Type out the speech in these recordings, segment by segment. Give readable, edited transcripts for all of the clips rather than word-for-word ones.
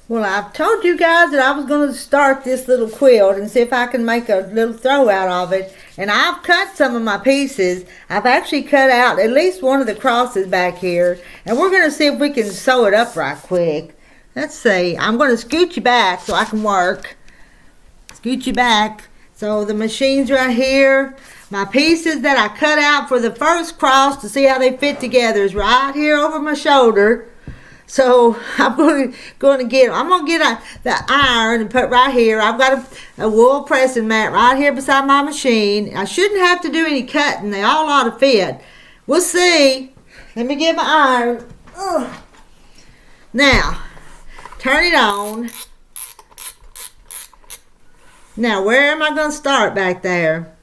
Well, I've told you guys that I was going to start this little quilt and see if I can make a little throw out of it. And I've cut some of my pieces. I've actually cut out at least one of the crosses back here. And we're going to see if we can sew it up right quick. Let's see. I'm going to scoot you back so I can work. Scoot you back. So the machine's right here. My pieces that I cut out for the first cross to see how they fit together is right here over my shoulder. So I'm going to get the iron and put right here. I've got a wool pressing mat right here beside my machine. I shouldn't have to do any cutting. They all ought to fit. We'll see. Let me get my iron. Ugh. Now, turn it on. Now, where am I going to start back there?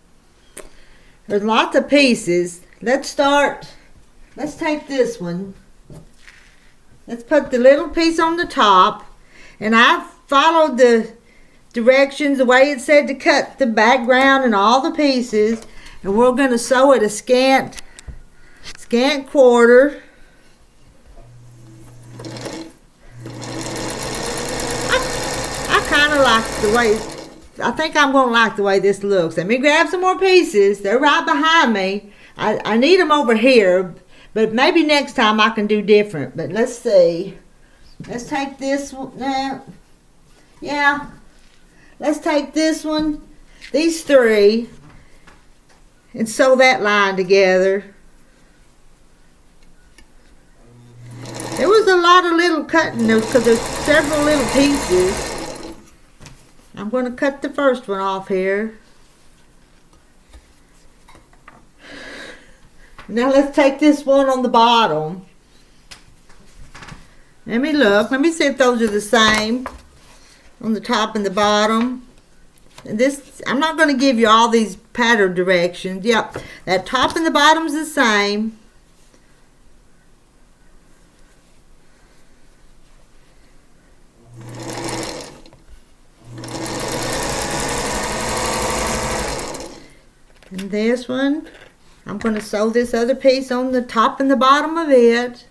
There's lots of pieces. Let's take this one. Let's put the little piece on the top, and I followed the directions the way it said to cut the background and all the pieces, and we're going to sew it a scant quarter. I kind of like the way, I think I'm going to like the way this looks. Let me grab some more pieces. They're right behind me. I need them over here. But maybe next time I can do different. But let's see. Let's take this one. Yeah. Let's take this one. These three. And sew that line together. There was a lot of little cutting because there's several little pieces. I'm going to cut the first one off here. Now let's take this one on the bottom. Let me look. Let me see if those are the same on the top and the bottom. And this, I'm not going to give you all these pattern directions. Yep, that top and the bottom is the same. And this one, I'm going to sew this other piece on the top and the bottom of it.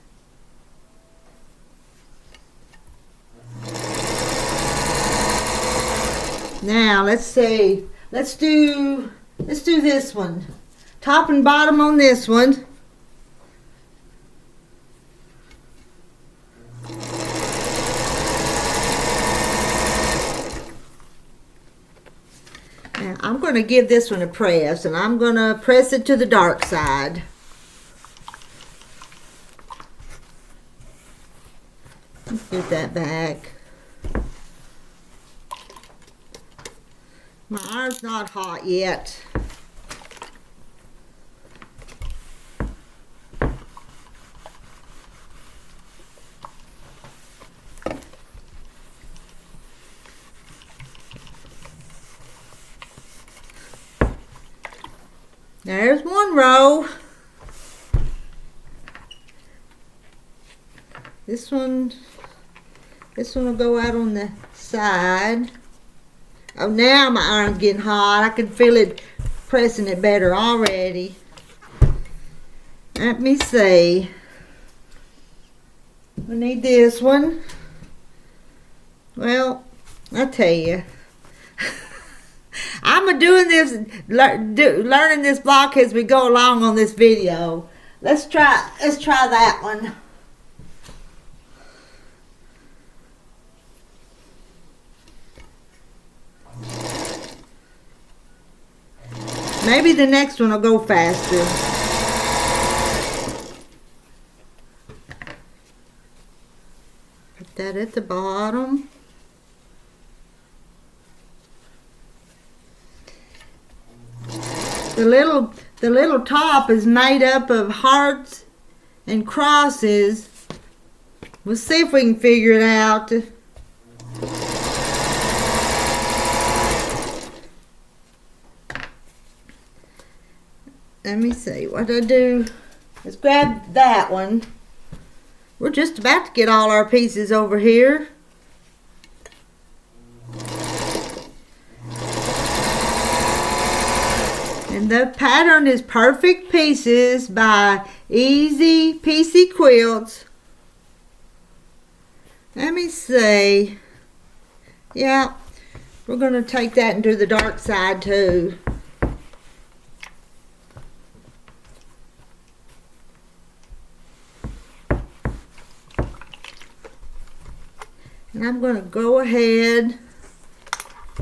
Now, let's see. Let's do this one. Top and bottom on this one. Now, I'm going to give this one a press, and I'm going to press it to the dark side. Let's get that back. My iron's not hot yet. There's one row. This one will go out on the side. Oh, now my iron's getting hot. I can feel it pressing it better already. Let me see. We need this one. Well, I tell you. I'm doing this, learning this block as we go along on this video. Let's try that one. Maybe the next one will go faster. Put that at the bottom. The little top is made up of hearts and crosses. We'll see if we can figure it out. Let me see what I do. Let's grab that one. We're just about to get all our pieces over here. And the pattern is Perfect Pieces by Piecy Quilts. Let me see. Yeah, we're going to take that and do the dark side too. And I'm going to go ahead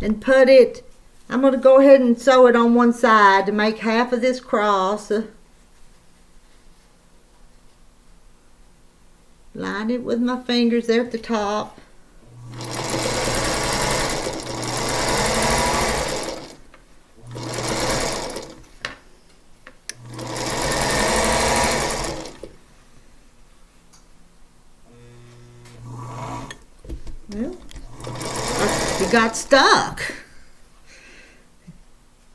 and put it, I'm going to go ahead and sew it on one side to make half of this cross. Line it with my fingers there at the top. Well, it got stuck.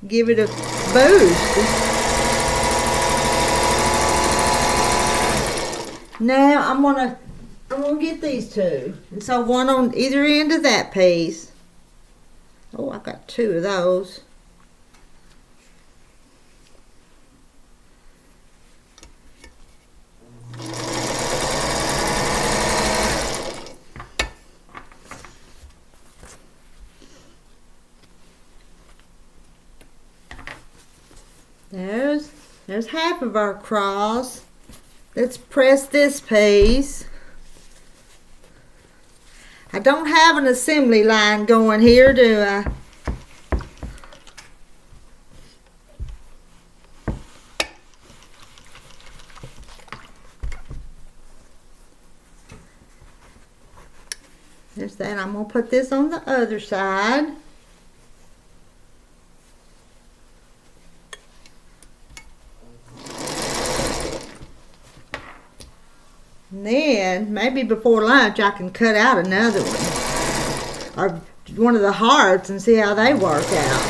Give it a boost. Now I'm gonna get these two. And so one on either end of that piece. Oh, I got two of those. There's half of our cross. Let's press this piece. I don't have an assembly line going here, do I? There's that. I'm going to put this on the other side. And then, maybe before lunch, I can cut out another one. Or one of the hearts and see how they work out.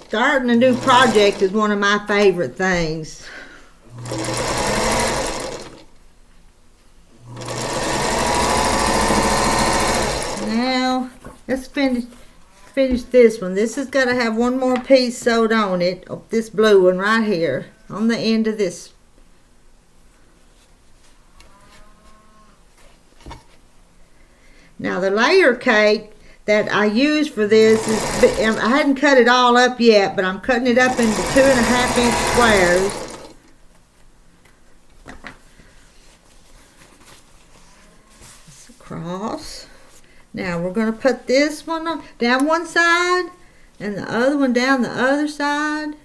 Starting a new project is one of my favorite things. Now, let's finish this one. This has got to have one more piece sewed on it, this blue one right here, on the end of this. Now the layer cake that I use for this is, I hadn't cut it all up yet, but I'm cutting it up into 2.5-inch squares. It's across. Now we're going to put this one on, down one side and the other one down the other side.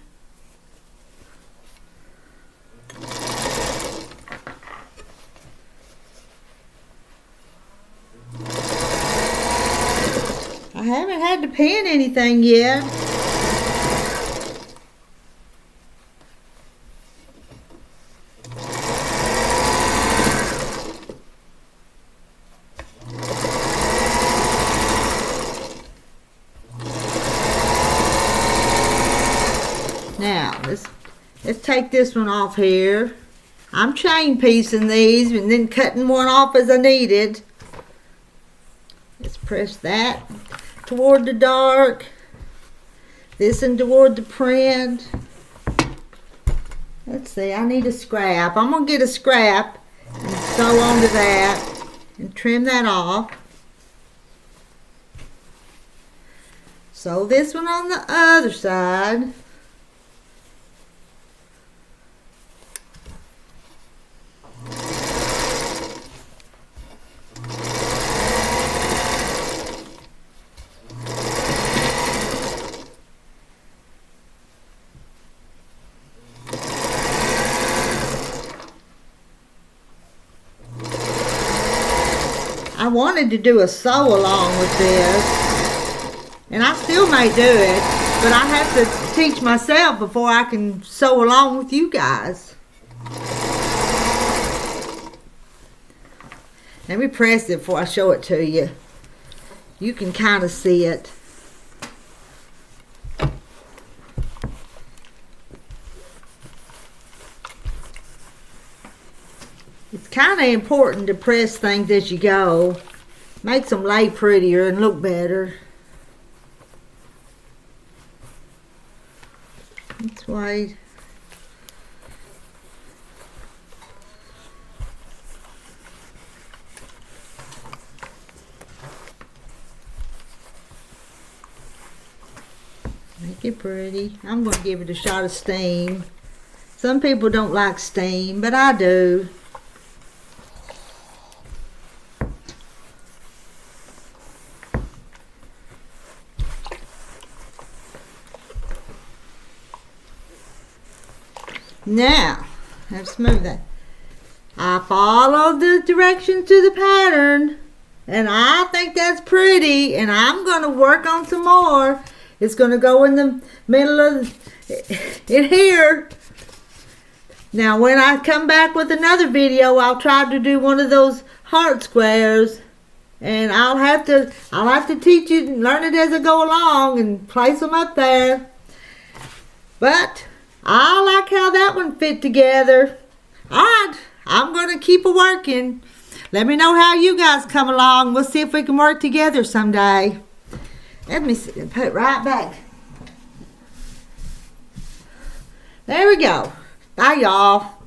I haven't had to pin anything yet. Now, let's take this one off here. I'm chain piecing these and then cutting one off as I needed. Let's press that toward the dark. This one toward the print. Let's see, I need a scrap. I'm going to get a scrap and sew onto that and trim that off. Sew this one on the other side. I wanted to do a sew along with this, and I still may do it, but I have to teach myself before I can sew along with you guys. Let me press it before I show it to you. You can kind of see it. It's kind of important to press things as you go. Makes them lay prettier and look better. Let's wait. Make it pretty. I'm going to give it a shot of steam. Some people don't like steam, but I do. Now, let's move that. I followed the directions to the pattern, and I think that's pretty, and I'm going to work on some more. It's going to go in the middle of in here. Now, when I come back with another video, I'll try to do one of those heart squares, and I'll have to teach you and learn it as I go along and place them up there. But I like how that one fit together. Alright, I'm going to keep working. Let me know how you guys come along. We'll see if we can work together someday. Let me put it right back. There we go. Bye, y'all.